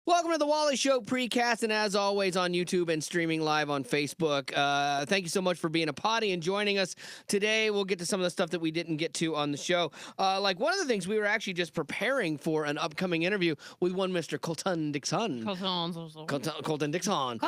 Welcome to the Wally Show Precast, and as always on YouTube and streaming live on Facebook. Thank you so much for being a potty and joining us today. We'll get to some of the stuff that we didn't get to on the show. Like one of the things we were actually just preparing for an upcoming interview with one Mr. Colton Dixon. Colton Dixon.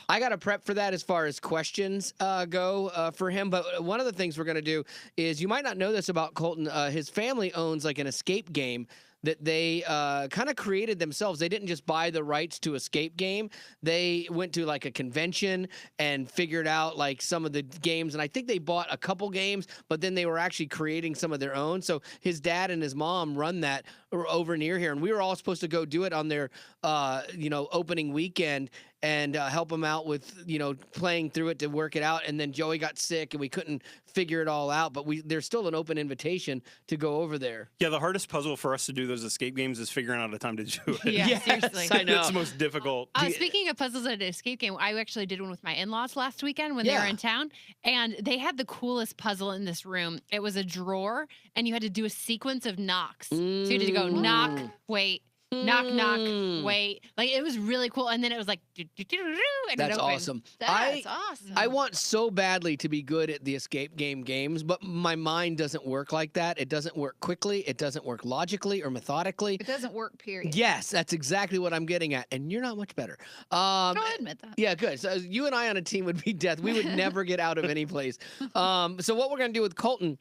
I got to prep for that as far as questions go for him. But one of the things we're going to do is, you might not know this about Colton. His family owns like an escape game that they kind of created themselves. They didn't just buy the rights to Escape Game. They went to like a convention and figured out like some of the games. And I think they bought a couple games, but then they were actually creating some of their own. So his dad and his mom run that over near here. And we were all supposed to go do it on their, opening weekend and help him out with, playing through it to work it out. And then Joey got sick and we couldn't figure it all out. But there's still an open invitation to go over there. Yeah, the hardest puzzle for us to do those escape games is figuring out a time to do it. Yeah, Yes, seriously. I know. It's the most difficult. Speaking of puzzles at an escape game, I actually did one with my in-laws last weekend when they were in town, and they had the coolest puzzle in this room. It was a drawer, and you had to do a sequence of knocks. So you had to go knock, wait, knock, knock, wait. Like, it was really cool. And then it was like, and That's it opened. awesome. That's awesome. I want so badly to be good at the escape game games, but my mind doesn't work like that. It doesn't work quickly. It doesn't work logically or methodically. It doesn't work, period. Yes, that's exactly what I'm getting at, and you're not much better. I admit that. Yeah, good. So you and I on a team would be death. We would never get out of any place. So what we're going to do with Colton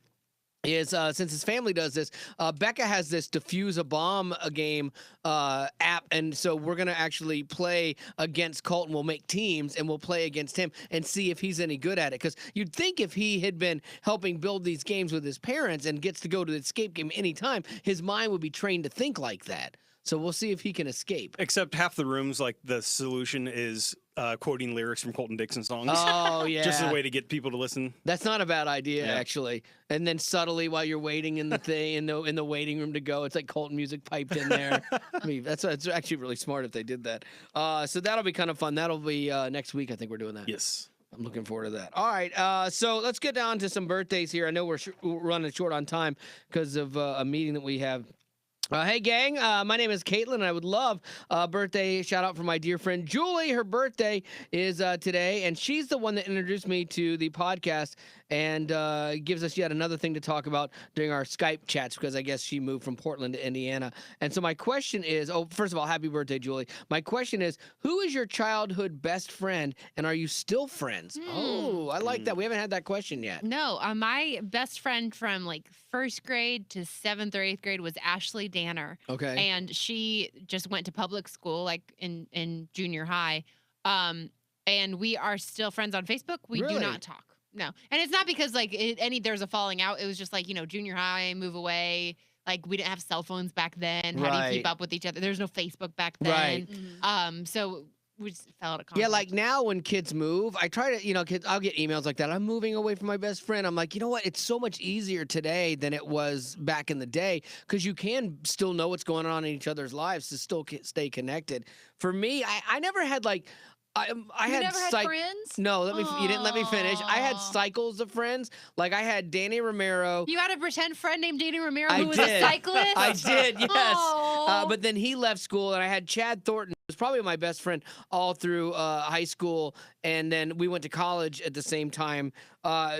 is, since his family does this, Becca has this Defuse a Bomb game app, and so we're going to actually play against Colton. We'll make teams, and we'll play against him and see if he's any good at it. Because you'd think if he had been helping build these games with his parents and gets to go to the escape game anytime, his mind would be trained to think like that. So we'll see if he can escape. Except half the rooms, like, the solution is quoting lyrics from Colton Dixon songs. Oh, yeah. Just as a way to get people to listen. That's not a bad idea, actually. And then subtly, while you're waiting in the thing in the waiting room to go, it's like Colton music piped in there. I mean, that's actually really smart if they did that. So that'll be kind of fun. That'll be next week. I think we're doing that. Yes. I'm looking forward to that. All right. So let's get down to some birthdays here. I know we're running short on time because of a meeting that we have. Hey, gang, my name is Caitlin, and I would love a birthday shout-out for my dear friend Julie. Her birthday is today, and she's the one that introduced me to the podcast and gives us yet another thing to talk about during our Skype chats, because I guess she moved from Portland to Indiana. And so my question is, first of all, happy birthday, Julie. My question is, who is your childhood best friend, and are you still friends? Oh, I like that. We haven't had that question yet. No, my best friend from like first grade to 7th or 8th grade was Ashley Danner. Okay. And she just went to public school, like in junior high. And we are still friends on Facebook. We Really? do not talk. No. And it's not because like there's a falling out. It was just like, junior high, move away. Like, we didn't have cell phones back then. How do you keep Right. up with each other? There's no Facebook back then. Right. So we just fell out of contact. Yeah, like now when kids move, I try to, kids, I'll get emails like that. I'm moving away from my best friend. I'm like, you know what? It's so much easier today than it was back in the day, because you can still know what's going on in each other's lives to still stay connected. For me, I never had like, I You had never had friends? No, you didn't let me finish. I had Aw. cycles of friends. Like I had Danny Romero. You had a pretend friend named Danny Romero I who was did. a cyclist? I did, yes. Aw. But then he left school, and I had Chad Thornton, who was probably my best friend all through high school, and then we went to college at the same time.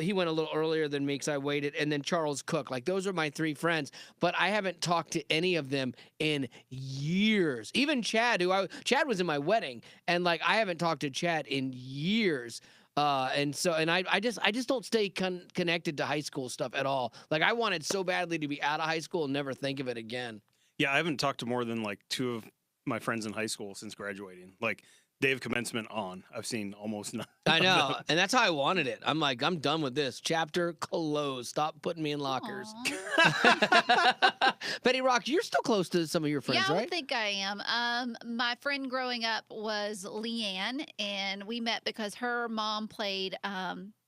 He went a little earlier than me because I waited, and then Charles Cook. Like, those are my three friends, but I haven't talked to any of them in years. Even Chad, Chad was in my wedding, and like I haven't talked to Chad in years. And I just don't stay connected to high school stuff at all. Like, I wanted so badly to be out of high school and never think of it again. Yeah, I haven't talked to more than like 2 of my friends in high school since graduating. Like, day of commencement on, I've seen almost none. I know, and that's how I wanted it. I'm like, I'm done with this. Chapter closed. Stop putting me in lockers. Betty Rock, you're still close to some of your friends, Yeah, I right? would think I am. My friend growing up was Leanne, and we met because her mom played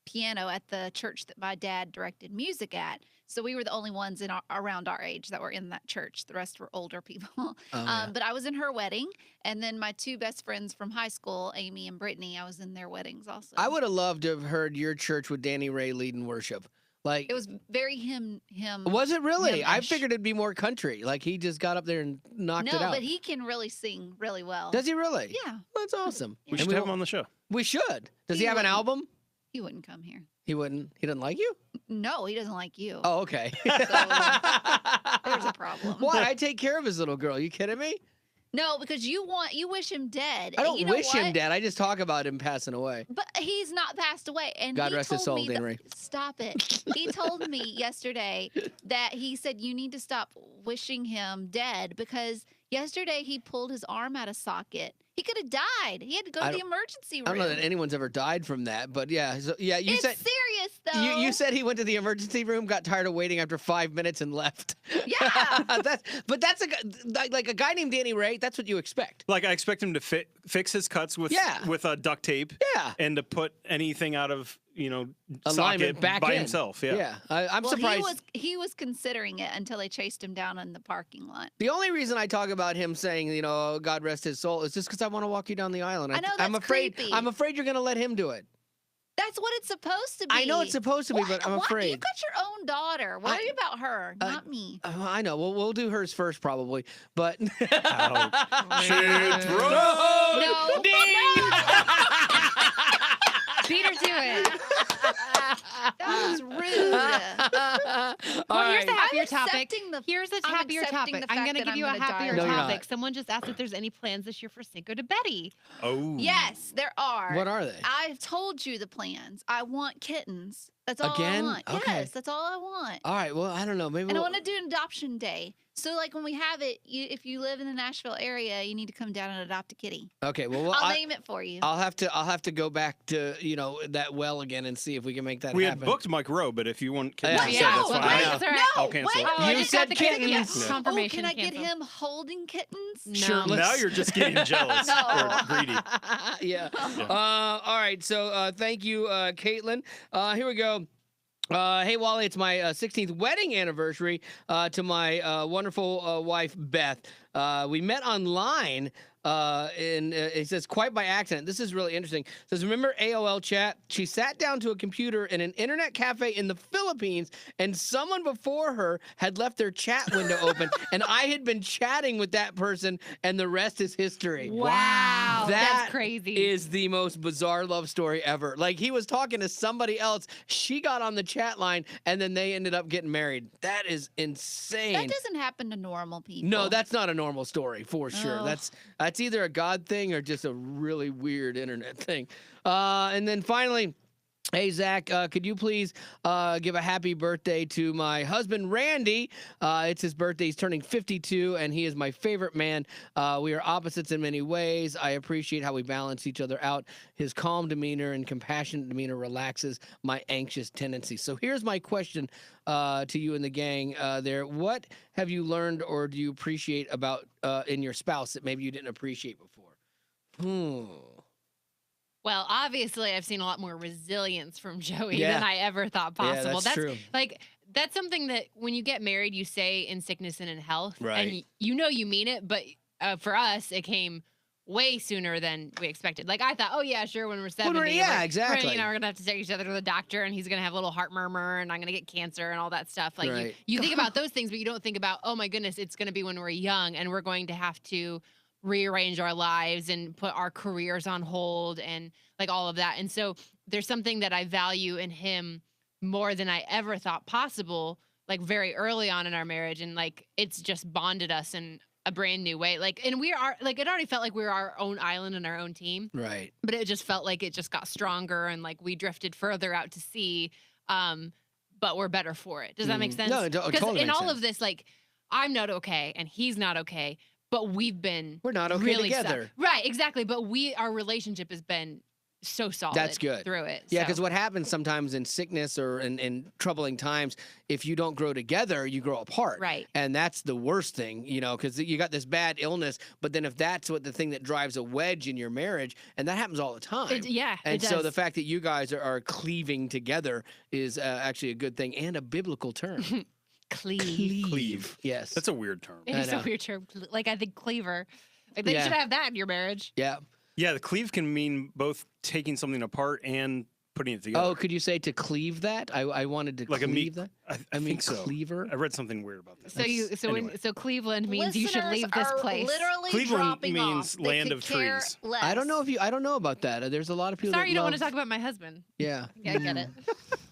piano at the church that my dad directed music at. So we were the only ones around our age that were in that church. The rest were older people. Oh, yeah. But I was in her wedding. And then my 2 best friends from high school, Amy and Brittany, I was in their weddings also. I would have loved to have heard your church with Danny Ray leading worship. Like It was very him. Was it really? I him-ish. figured it'd be more country. Like he just got up there and knocked it No, out. but he can really sing really well. Does he really? Yeah, That's awesome. We And should have him on the show. We should. Does he He have an wouldn't. album? he wouldn't come here. He wouldn't. He doesn't like you? No, he doesn't like you. Oh, okay. There's a problem. Why? I take care of his little girl. You kidding me? No, because you wish him dead. I And don't you know wish him what? dead. I just talk about him passing away. But he's not passed away. And God he rest his told soul, me Dan Ray. Stop it. He told me yesterday that he said you need to stop wishing him dead because yesterday he pulled his arm out of socket. He could have died. He had to go I to the don't- emergency room. I don't know that anyone's ever died from that, but yeah. So, yeah, you It's said serious though. you said he went to the emergency room, got tired of waiting after 5 minutes, and left. Yeah. that's like a guy named Danny Ray. That's what you expect. Like I expect him to fix his cuts with duct tape. Yeah. And to put anything out of Alignment socket back by in. himself. Yeah. Yeah. I'm Well, surprised. he was considering it until they chased him down in the parking lot. The only reason I talk about him saying, God rest his soul, is just because I want to walk you down the island. I know, I'm that's afraid. creepy. I'm afraid you're going to let him do it. That's what it's supposed to be. I know it's supposed to be, What? but I'm What? afraid. You got your own daughter. Worry about her, not me. I know. We'll do hers first, probably. But Shit's road. No. Beat her to it. That was rude. Well, here's a happier I'm topic. accepting the- Here's a I'm happier accepting topic. the I'm fact going to that give I'm you a gonna die happier No, you're topic. not. Someone just asked if there's any plans this year for Cinco de Betty. Oh. Yes, there are. what are they? I've told you the plans. I want kittens. That's all Again? I want. Okay. Yes, that's all I want. All right. Well, I don't know. Maybe And I we'll- want to do an adoption day. So, like, when we have it, if you live in the Nashville area, you need to come down and adopt a kitty. Okay. Well, I'll name it for you. I'll have to go back to that well again and see if we can make that We happen. had booked Mike Rowe, but if you want Yeah. kittens, Yeah, that's well, fine. wait, Yeah. that's all right. No, I'll cancel wait. it. Oh, I You just said got the kittens. kittens. Yeah. Confirmation. can I get canceled. him holding kittens? No. Sure, Now let's- you're just getting jealous No. or greedy. Yeah. All right. So thank you, Caitlin. Here we go. Hey, Wally, it's my 16th wedding anniversary to my wonderful wife, Beth. We met online. And it says, quite by accident. This is really interesting. It says, remember AOL chat? She sat down to a computer in an internet cafe in the Philippines, and someone before her had left their chat window open, and I had been chatting with that person, and the rest is history. Wow. That That's crazy. is the most bizarre love story ever. Like, he was talking to somebody else. She got on the chat line, and then they ended up getting married. That is insane. That doesn't happen to normal people. No, that's not a normal story for sure. Oh. That's either a God thing or just a really weird internet thing. And then finally, hey, Zach, could you please give a happy birthday to my husband, Randy? It's his birthday. He's turning 52, and he is my favorite man. We are opposites in many ways. I appreciate how we balance each other out. His calm demeanor and compassionate demeanor relaxes my anxious tendencies. So here's my question to you and the gang there. What have you learned or do you appreciate about in your spouse that maybe you didn't appreciate before? Well, obviously, I've seen a lot more resilience from Joey Yeah. than I ever thought Yeah, possible. that's true. Like, that's something that when you get married, you say in sickness and in health. Right. And you know you mean it, but for us, it came way sooner than we expected. Like, I thought, oh, yeah, sure, when we're 70. yeah, exactly. We're going to have to take each other to the doctor, and he's going to have a little heart murmur, and I'm going to get cancer and all that stuff. Like, Right. you think about those things, but you don't think about, oh, my goodness, it's going to be when we're young, and we're going to have to rearrange our lives and put our careers on hold and like all of that. And so there's something that I value in him more than I ever thought possible, like very early on in our marriage. And like, it's just bonded us in a brand new way. Like, and we are like, it already felt like we were our own island and our own team, Right. but it just felt like it just got stronger and like we drifted further out to sea. But we're better for it. Does that make sense? No, it Because totally in makes all sense. of this, like, I'm not okay and he's not okay, but we've been We're not okay really together. right, exactly. But our relationship has been so solid. That's good. Through it. Yeah, so. because what happens sometimes in sickness or in troubling times, if you don't grow together, you grow apart. Right. And that's the worst thing, because you got this bad illness. But then if that's what the thing that drives a wedge in your marriage, and that happens all the time. And it so does. the fact that you guys are cleaving together is actually a good thing and a biblical term. cleave. Yes. That's a weird term. It I is a know. weird term. Like I think cleaver. Like they Yeah. should have that in your marriage. Yeah. Yeah, the cleave can mean both taking something apart and putting it together. Oh, could you say to cleave that? I wanted to Like a cleave meat. that. I mean think so. cleaver. I read something weird about that. So Cleveland means you should Listeners leave this are place. Literally Cleveland dropping means off. They land could of care trees. less. I don't know about that. There's a lot of people. Sorry, that you don't want to love- talk about my husband. Yeah. Yeah, I get it.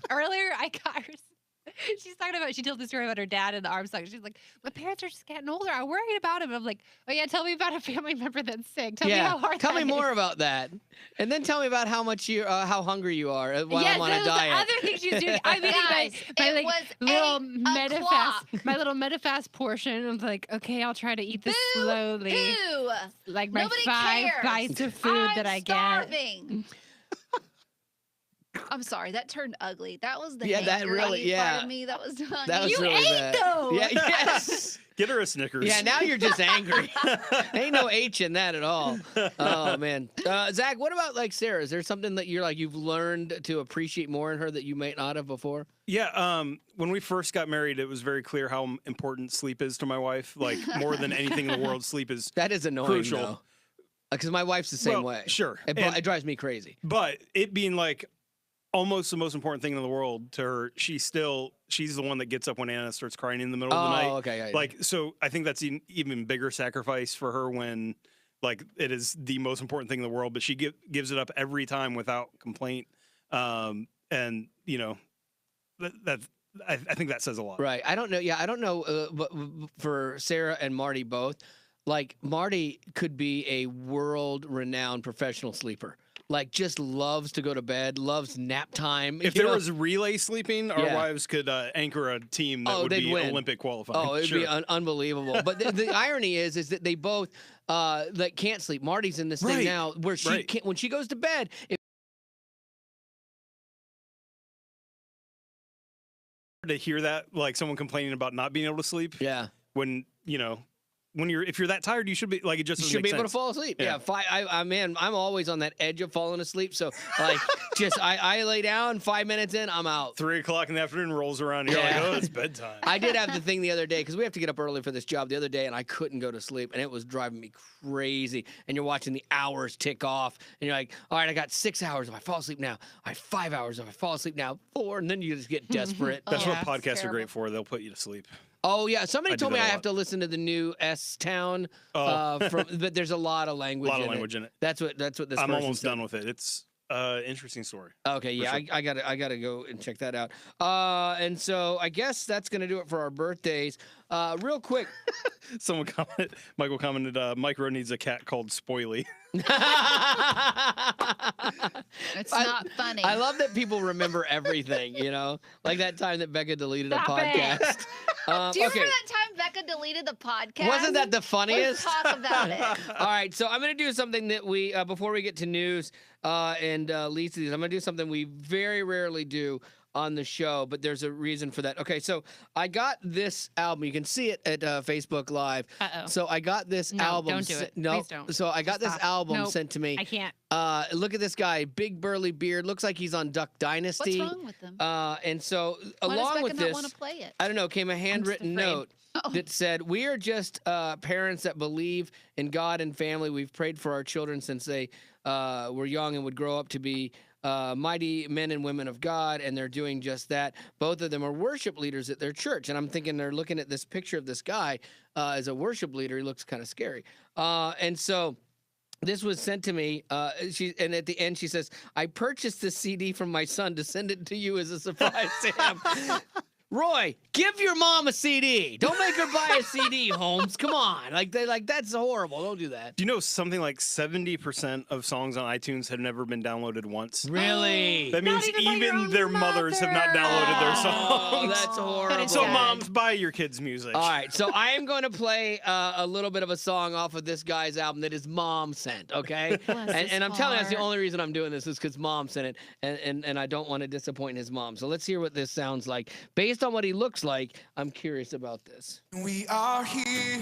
Earlier, I got her. She told the story about her dad and the arm suction. She's like, my parents are just getting older. I'm worried about him. I'm like, oh yeah, tell me about a family member that's sick. Tell me how hard. Tell me that more is." about that, and then tell me about how much how hungry you are while Yes, I'm on that a was the diet. other thing she's doing. I mean, Guys, my it like was little 8 o'clock. my little Medifast portion. I'm like, okay, I'll try to eat this slowly. Ew. Like my Nobody 5 cares. bites of food that I get. Starving. I'm sorry, that turned ugly. That was the Yeah, that hangry really- yeah. part of me that was done. That was You really ate bad. those. Yeah. Yes. Get her a Snickers. Yeah. Now you're just angry. Ain't no H in that at all. Oh man. Zach, what about like Sarah? Is there something that you've learned to appreciate more in her that you might not have before? Yeah, when we first got married, it was very clear how important sleep is to my wife. Like, more than anything in the world, sleep is That is annoying. crucial. Because my wife's the same Well, way. Sure. It drives me crazy. But it being like almost the most important thing in the world to her, she's the one that gets up when Anna starts crying in the middle of the night. Okay. Yeah, Like, so I think that's an even bigger sacrifice for her when, like, it is the most important thing in the world, but she gives it up every time without complaint. And, you know, I think that says a lot. Right. I don't know. Yeah, I don't know. But for Sarah and Marty both, like Marty could be a world-renowned professional sleeper. Like, just loves to go to bed, loves nap time. If there was relay sleeping, our Yeah. wives could anchor a team that would they'd be win. Olympic qualifying. Oh, it'd Sure. be unbelievable. But the irony is that they both like can't sleep. Marty's in this thing Right, now where she right. can't, when she goes to bed. To hear that, like someone complaining about not being able to sleep, Yeah. when if you're that tired, you should be like, it just You doesn't should be make able to sense. fall asleep. Yeah. Yeah. Man, I'm always on that edge of falling asleep. So like, I lay down, 5 minutes in, I'm out. 3 o'clock in the afternoon rolls around, and you're Yeah. like, oh, it's bedtime. I did have the thing the other day because we have to get up early for this job the other day, and I couldn't go to sleep, and it was driving me crazy. And you're watching the hours tick off, and you're like, all right, I got 6 hours. If I fall asleep now, I have 5 hours. If I fall asleep now, 4, and then you just get desperate. That's Yeah, what it's podcasts are terrible. great for. They'll put you to sleep. Oh yeah, somebody I do told me that I a have lot. to listen to the new S Town. Oh. But there's a lot of A language. lot of in language it. in it. That's what this. I'm person almost said. done with it. It's interesting story. Okay, yeah, sure. I gotta go and check that out. And so I guess that's gonna do it for our birthdays. Real quick. Michael commented, Mike Rowe needs a cat called Spoily. It's not funny. I love that people remember everything. Like that time that Becca deleted Stop a it. podcast. Do you okay. remember that time Becca deleted the podcast? Wasn't that the Let's funniest? talk about it. All right, so I'm going to do something that we, before we get to news and leads to these, I'm going to do something we very rarely do on the show, but there's a reason for that. Okay, so I got this album. You can see it at Facebook Live. Uh-oh. So I got this No, album. don't do it. No, Please don't. so I got Just this stop. album Nope. sent to me. I can't. Look at this guy, big burly beard. Looks like he's on Duck What's Dynasty. wrong with them? And so Why does along Becca with not this, want to play it? I don't know, came a handwritten afraid. note Oh. that said, "We are just parents that believe in God and family. We've prayed for our children since they were young and would grow up to be mighty men and women of God, and they're doing just that. Both of them are worship leaders at their church." And I'm thinking they're looking at this picture of this guy as a worship leader. He looks kind of scary. And so this was sent to me, and at the end she says, "I purchased this CD from my son to send it to you as a surprise to him." Roy, give your mom a CD. Don't make her buy a CD, Holmes. Come on. That's horrible. Don't do that. Do you know something like 70% of songs on iTunes have never been downloaded once? Really? That Not means even by your own their mothers have not downloaded their Oh, songs. that's horrible. So sad. moms, buy your kids music. All right, so I am going to play a little bit of a song off of this guy's album that his mom sent, okay? Bless his and I'm telling you, that's the heart. only reason I'm doing this is because mom sent it, and I don't want to disappoint his mom. So let's hear what this sounds like. Based on what he looks like, I'm curious about this. We are here,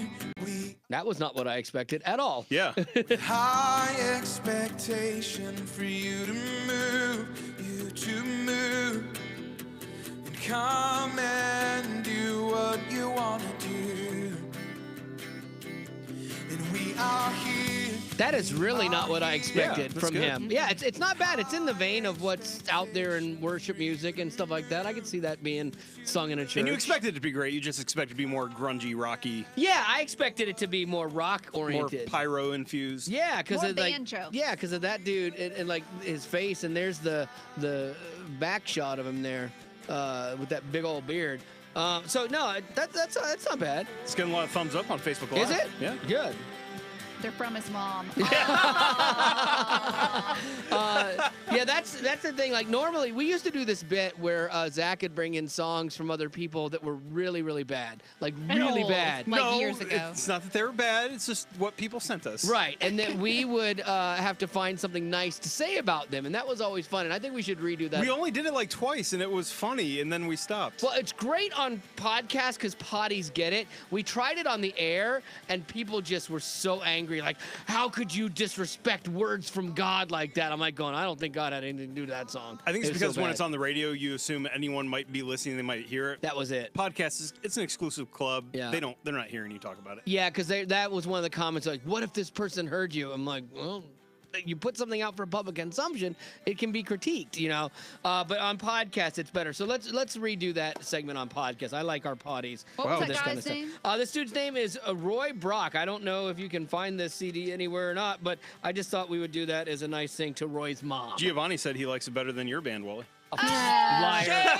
That was not what I expected at all. Yeah. high expectation for you to move, and come and do what you want to do. And we are here That is really not what I expected that's from good. him. Yeah, it's not bad. It's in the vein of what's out there in worship music and stuff like that. I could see that being sung in a church. And you expected it to be great. You just expect it to be more grungy, rocky, Yeah, I expected it to be more rock more oriented. pyro infused. Yeah, because More of like banjo. yeah, because of that dude and like his face, and there's the back shot of him there with that big old beard. So no, that's not bad. It's getting a lot of thumbs up on Facebook Live. Is it? Yeah. Good. They're from his mom. Yeah, that's the thing. Like normally, we used to do this bit where Zach would bring in songs from other people that were really, really bad, like And really old. bad. Like no, years ago. It's not that they were bad. It's just what people sent us. Right, and then we would have to find something nice to say about them, and that was always fun. And I think we should redo that. We only did it like twice, and it was funny, and then we stopped. Well, it's great on podcasts because potties get it. We tried it on the air, and people just were so angry. Like, how could you disrespect words from God like that? I'm like going, I don't think God had anything to do with that song. I think it's It was because so when bad. it's on the radio, you assume anyone might be listening, they might hear it. That was it. Podcast it's an exclusive club. Yeah. They're not hearing you talk about it. Yeah, because that was one of the comments, like, what if this person heard you? I'm like, well, you put something out for public consumption, it can be critiqued, you know. But on podcasts, it's better. So let's redo that segment on podcasts. I like our potties. What was for that this guy's kind of stuff. name? This dude's name is Roy Brock. I don't know if you can find this CD anywhere or not, but I just thought we would do that as a nice thing to Roy's mom. Giovanni said he likes it better than your band, Wally. Liar.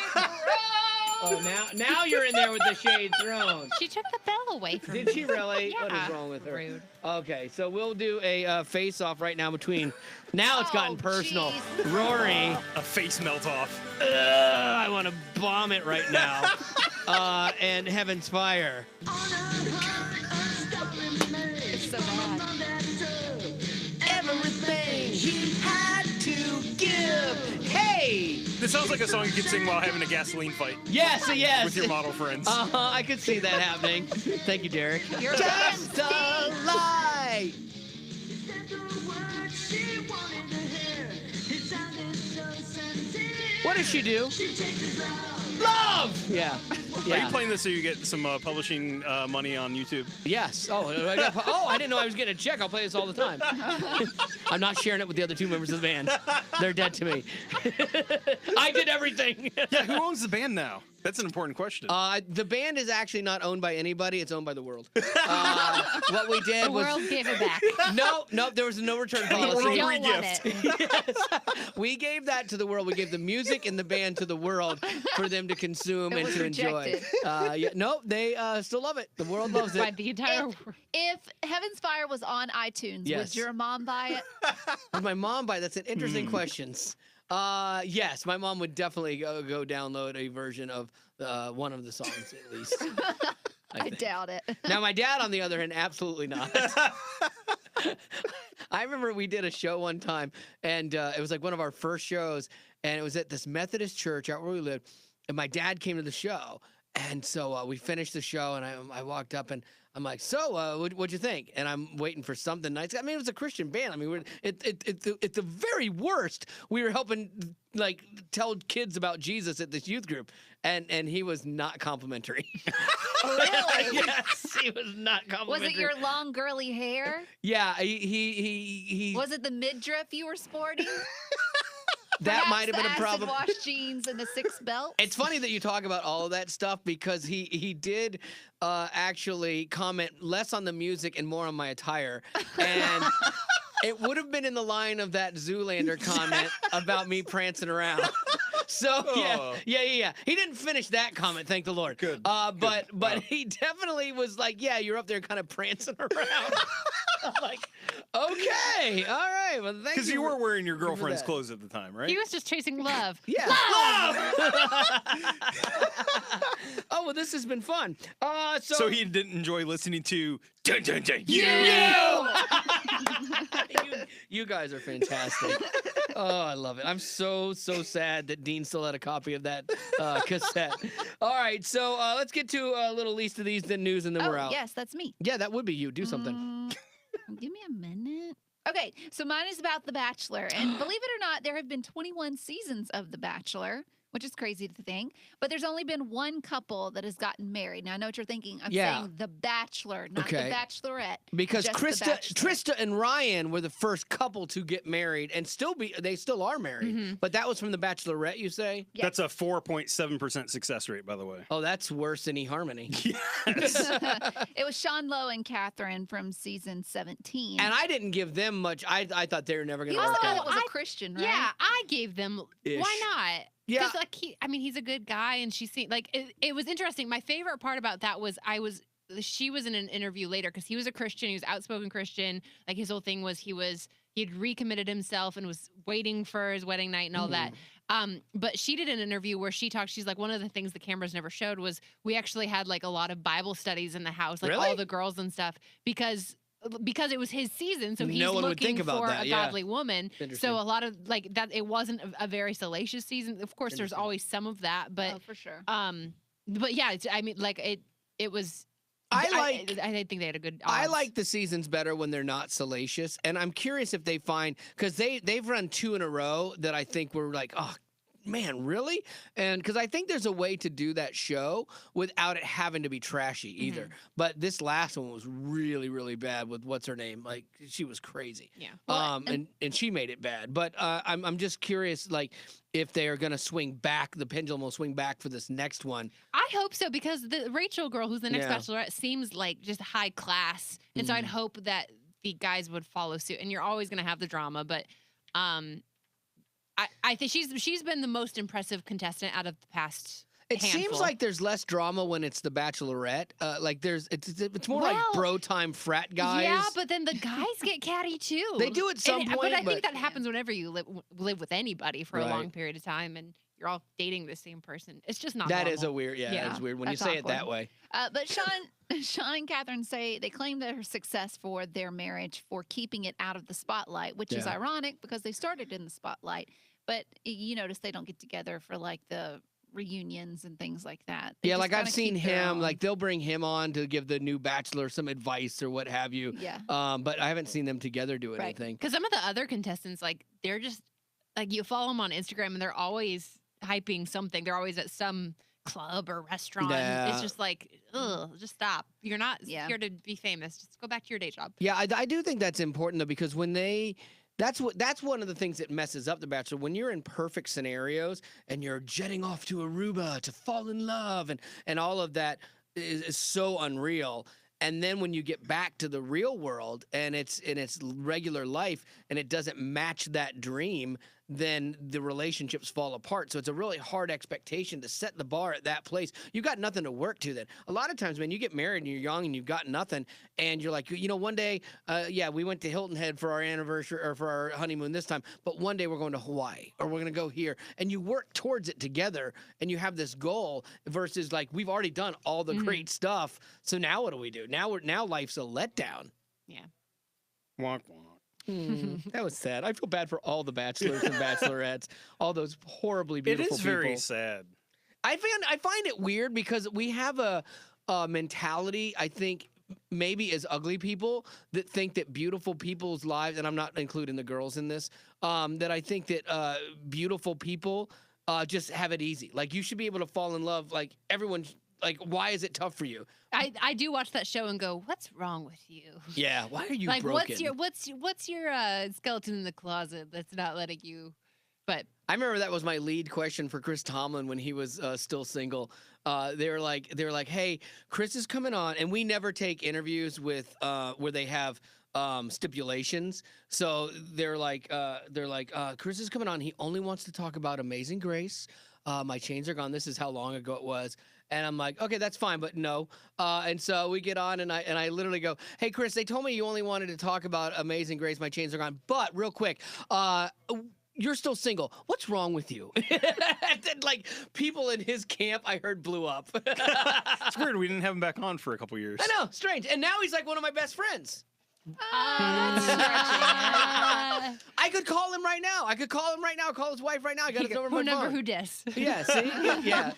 Oh, now you're in there with the shade thrown. She took the bell away from Did me. she really? What is Yeah. wrong with her? Rude. Okay, so we'll do a face-off right now between. Now it's gotten Oh, personal. jeez. Rory, A face melt off. I want to bomb it right now. And Heaven's Fire. It's so bad. Everything he had to give. Hey. This sounds like a song you could sing while having a gasoline fight Yes. with your model friends. I could see that happening. Thank you, Derek. You're Just a lie. What does she do? Love. Yeah. Are you playing this so you get some publishing money on YouTube? Yes. Oh, I didn't know I was getting a check. I'll play this all the time. I'm not sharing it with the other two members of the band. They're dead to me. I did everything. Yeah, who owns the band now? That's an important question. The band is actually not owned by anybody. It's owned by the world. What we did The was world gave it back. no, there was no return We policy. don't want re-gift. it. Yes. We gave that to the world. We gave the music and the band to the world for them to consume It and was to enjoy. rejected. Yeah, no, they still love it. The world loves By it. the entire world. If Heaven's Fire was on iTunes, Yes. would your mom buy it? Would my mom buy? That's an interesting question. Yes, my mom would definitely go download a version of one of the songs at least. I think. doubt it. Now, my dad, on the other hand, absolutely not. I remember we did a show one time, and it was like one of our first shows, and it was at this Methodist church out where we lived, and my dad came to the show, and so we finished the show, and I walked up, and I'm like, so, what'd you think? And I'm waiting for something nice. I mean, it was a Christian band. I mean, at the very worst, we were helping, like, tell kids about Jesus at this youth group, and he was not complimentary. Really? Yes, he was not Was complimentary. it your long curly hair? Yeah, he Was it the midriff you were sporting? that Perhaps might have been the a problem. acid wash jeans and the 6 belt. It's funny that you talk about all of that stuff because he did actually comment less on the music and more on my attire. And it would have been in the line of that Zoolander comment about me prancing around. So Oh. yeah. He didn't finish that comment, thank the Lord. Good. But Wow. he definitely was like, yeah, you're up there kind of prancing around. I'm like, okay, all right, well, thank you. Because you were wearing your girlfriend's that. clothes at the time, right? He was just chasing love. Yeah. Oh, well, this has been fun. So he didn't enjoy listening to Dun Dun Dun. You guys are fantastic. Oh, I love it. I'm so sad that Dean still had a copy of that cassette. All right, so let's get to a little least of these, then news, and then Oh, we're out. yes, that's me. Yeah, that would be you. Do something. Give me a minute. Okay, so mine is about The Bachelor. And believe it or not, there have been 21 seasons of The Bachelor, which is crazy to think. But there's only been one couple that has gotten married. Now, I know what you're thinking. I'm Yeah. saying the Bachelor, not the Okay. Bachelorette. Because just The Bachelor. Trista and Ryan were the first couple to get married, and they still are married. But that was from the Bachelorette, you say? Yeah. That's a 4.7% success rate, by the way. Oh, that's worse than eHarmony. Yes. It was Sean Lowe and Catherine from season 17. And I didn't give them much. I thought they were never going you to also work thought out. it was a Christian, right? Yeah, I gave them. Ish. Why not? Yeah. Because like he's a good guy, and she seemed like it was interesting. My favorite part about that was she was in an interview later because he was a Christian, he was outspoken Christian. Like his whole thing was he had recommitted himself and was waiting for his wedding night and all that. But she did an interview where she talked. She's like, one of the things the cameras never showed was we actually had like a lot of Bible studies in the house, like Really? all the girls and stuff, because it was his season, so he's No one would looking think about for that, a yeah. godly woman. Interesting. So a lot of like that, it wasn't a very salacious season. Of course, there's Interesting. always some of that, but Oh, for sure. but yeah, I mean, like it was. I think they had a good. I odds. like the seasons better when they're not salacious, and I'm curious if they find, because they've run 2 in a row that I think were like, oh man, really? And because I think there's a way to do that show without it having to be trashy either. But this last one was really, really bad with what's her name? Like she was crazy. Yeah. And she made it bad. But I'm just curious, like if they are gonna swing back, the pendulum will swing back for this next one. I hope so because the Rachel girl, who's the next Yeah. Bachelorette, seems like just high class, and so I'd hope that the guys would follow suit. And you're always going to have the drama, but I think she's been the most impressive contestant out of the past. It seems handful. like there's less drama when it's the Bachelorette. Like it's more like Well, bro time frat guys. Yeah, but then the guys get catty too. They do at some point, but I but- think that happens whenever you live with anybody for a Right. long period of time, and you're all dating the same person. It's just not. That is a normal. weird. Yeah, it's weird when you that's say it that awkward. way. But Sean and Catherine say they claim their success for their marriage for keeping it out of the spotlight, which is Yeah. ironic because they started in the spotlight. But you notice they don't get together for like the reunions and things like that. They Yeah, just like I've kinda seen keep their him. own. Like they'll bring him on to give the new Bachelor some advice or what have you. Yeah. But I haven't seen them together do Right. anything. Because some of the other contestants, like they're just like you follow them on Instagram, and they're always hyping something. They're always at some club or restaurant. Yeah. It's just like, ugh, just stop. You're not Yeah. here to be famous. Just go back to your day job. Yeah, I do think that's important though, because when that's one of the things that messes up The Bachelor. When you're in perfect scenarios and you're jetting off to Aruba to fall in love and all of that is so unreal. And then when you get back to the real world and it's in its regular life and it doesn't match that dream, then the relationships fall apart. So it's a really hard expectation to set the bar at that place. You got nothing to work to then. A lot of times, man, you get married and you're young and you've got nothing, and you're like, one day, we went to Hilton Head for our anniversary or for our honeymoon this time, but one day we're going to Hawaii or we're going to go here, and you work towards it together and you have this goal versus like we've already done all the great stuff. So now what do we do? Now life's a letdown. Yeah. Wonk, wonk. That was sad. I feel bad for all the bachelors and bachelorettes, all those horribly It beautiful is people. very sad. I find it weird because we have a mentality, I think, maybe as ugly people that think that beautiful people's lives, and I'm not including the girls in this, that I think that beautiful people just have it easy. Like you should be able to fall in love. Like everyone. Like, why is it tough for you? I do watch that show and go, what's wrong with you? Yeah, why are you Like, broken? what's your skeleton in the closet that's not letting you? But I remember that was my lead question for Chris Tomlin when he was still single. They were like, hey, Chris is coming on, and we never take interviews with where they have stipulations. So they're like, Chris is coming on. He only wants to talk about Amazing Grace. My chains are gone. This is how long ago it was. And I'm like, okay, that's fine, but no. And so we get on, and I literally go, hey, Chris, they told me you only wanted to talk about Amazing Grace. My chains are gone. But real quick, you're still single. What's wrong with you? And then, like, people in his camp, I heard, blew up. It's weird. We didn't have him back on for a couple years. I know, strange. And now he's like one of my best friends. That's stretching. I could call him right now. Call his wife right now. I got his number. who on my number phone. who dis? Yeah, see? Yeah.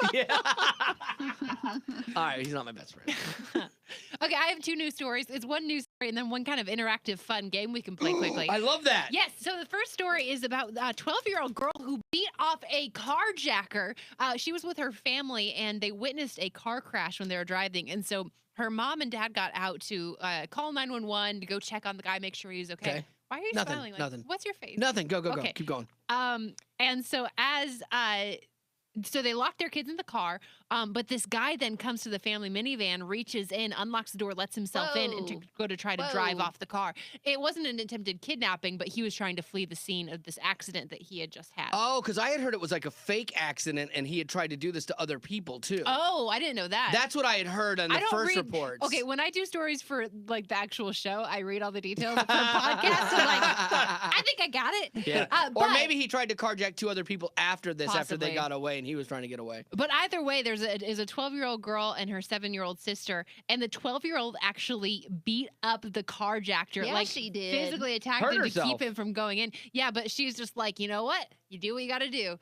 All right, he's not my best friend. Okay, I have 2 news stories. It's one news and then one kind of interactive fun game we can play quickly. I love that. Yes. So the first story is about a 12-year-old girl who beat off a carjacker. She was with her family, and they witnessed a car crash when they were driving. And so her mom and dad got out to call 911 to go check on the guy, make sure he's okay. Why are you Nothing, smiling? nothing. What's your face? Nothing. Go. Okay. Keep going. And so so they locked their kids in the car, but this guy then comes to the family minivan, reaches in, unlocks the door, lets himself in, and to go to try to drive off the car. It wasn't an attempted kidnapping, but he was trying to flee the scene of this accident that he had just had. Oh, because I had heard it was like a fake accident, and he had tried to do this to other people too. Oh, I didn't know that. That's what I had heard on the first reports. Okay, when I do stories for like the actual show, I read all the details for the podcast. I'm like, I think I got it. Yeah. Or but- maybe he tried to carjack 2 other people after this, after they Possibly. got away, and he was trying to get away. But either way, there's a 12-year-old girl and her 7-year-old sister, and the 12-year-old actually beat up the carjacker. Yeah, like she did. physically attacked Hurt him to herself. keep him from going in. Yeah, but she's just like, you know what? You do what you got to do.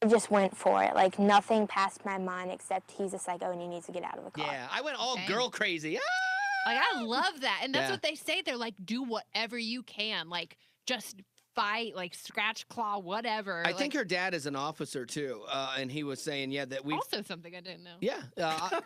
I just went for it. Like, nothing passed my mind except he's a psycho and he needs to get out of the car. Yeah, I went all Okay. girl crazy. Ah! Like, I love that. And that's Yeah. what they say. They're like, do whatever you can. Like, just fight, like scratch, claw, whatever. I think her dad is an officer too, and he was saying, that we. Also something I didn't know. Yeah,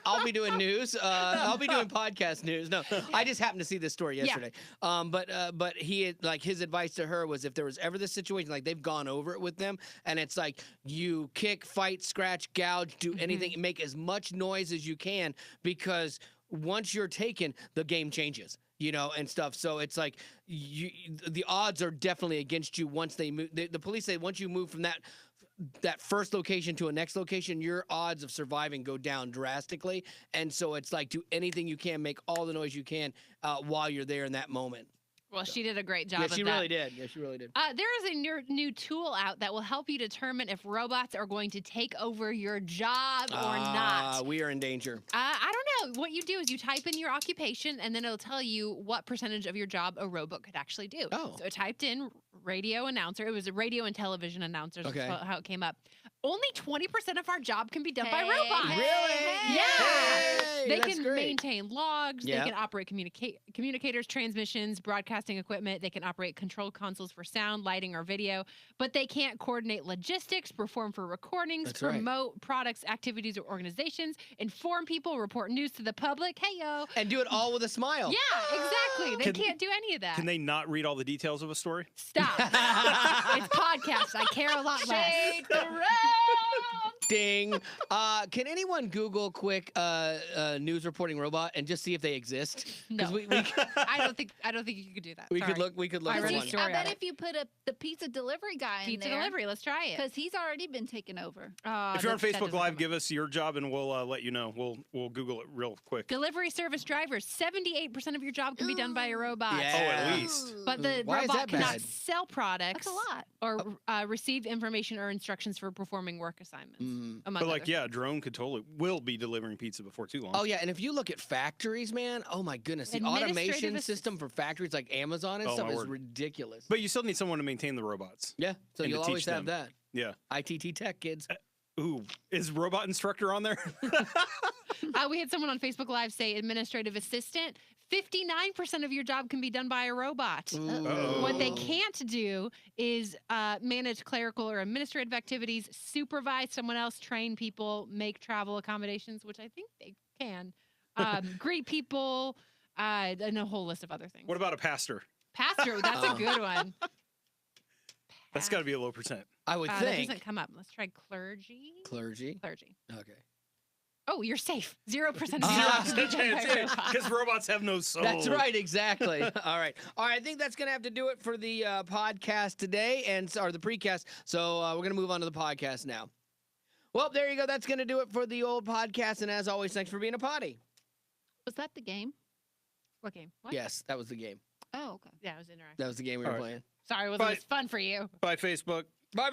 I'll be doing news. I'll be doing podcast news. No, I just happened to see this story yesterday. But he had, like, his advice to her was if there was ever this situation, like they've gone over it with them, and it's like you kick, fight, scratch, gouge, do anything, make as much noise as you can, because once you're taken, the game changes. And stuff. So it's like the odds are definitely against you once they move. The police say once you move from that first location to a next location, your odds of surviving go down drastically. And so it's like do anything you can, make all the noise you can while you're there in that moment. Well, she did a great job Yeah, of she that. really did. Yeah, she really did. There is a new tool out that will help you determine if robots are going to take over your job or not. We are in danger. I don't know. What you do is you type in your occupation, and then it'll tell you what percentage of your job a robot could actually do. Oh. So I typed in radio announcer. It was a radio and television announcer. Okay. That's how it came up. Only 20% of our job can be done by Hey, robots. hey, Really? Yeah. Hey, They that's can great. maintain logs. Yeah. They can operate communicators, transmissions, broadcasting equipment. They can operate control consoles for sound, lighting, or video. But they can't coordinate logistics, perform for recordings, That's right. promote products, activities, or organizations, inform people, report news to the public. Hey, yo. And do it all with a smile. Yeah, exactly. They Can- can't do any of that. Can they not read all the details of a story? Stop. It's podcasts. I care a lot less. Shake the room. Ding. Can anyone Google quick news reporting robot and just see if they exist? 'Cause No. we I don't think you could do that. could Sorry. look. We could look. I for read a one. story I bet on it. if you put the pizza delivery guy in Pizza there, delivery. Let's try it. because he's already been taken over. If you're on Facebook Live, give us your job and we'll let you know. We'll Google it real quick. Delivery service drivers, 78% of your job can be done by a robot. Yeah. Oh, at least. But the Why is robot that cannot bad? sell products That's a lot. or receive information or instructions for performing work assignments. Mm. Among But like, other yeah, a drone will be delivering pizza before too long. Oh yeah, and if you look at factories, man, oh my goodness, the Administrative automation assist- system for factories like Amazon and Oh, stuff my is word. ridiculous. But you still need someone to maintain the robots. Yeah, so and to you'll teach always have them. that. Yeah. ITT Tech kids. Ooh, is robot instructor on there? We had someone on Facebook Live say administrative assistant. 59% of your job can be done by a robot. Uh-oh. What they can't do is manage clerical or administrative activities, supervise someone else, train people, make travel accommodations, which I think they can, greet people, and a whole list of other things. What about a pastor? Pastor, that's a good one. That's got to be a low percent. I would That think. doesn't come up. Let's try clergy. Clergy. Clergy. Okay. Oh, you're safe. 0% of your Ah, job can be done by a robot. Because robots have no soul. That's right, exactly. All right. I think that's going to have to do it for the podcast today, or the precast. So we're going to move on to the podcast now. Well, there you go. That's going to do it for the old podcast. And as always, thanks for being a potty. Was that the game? What game? What? Yes, that was the game. Oh, okay. Yeah, it was interactive. That was the game we were All right. playing. Sorry, it wasn't Bye. as fun for you. By Facebook.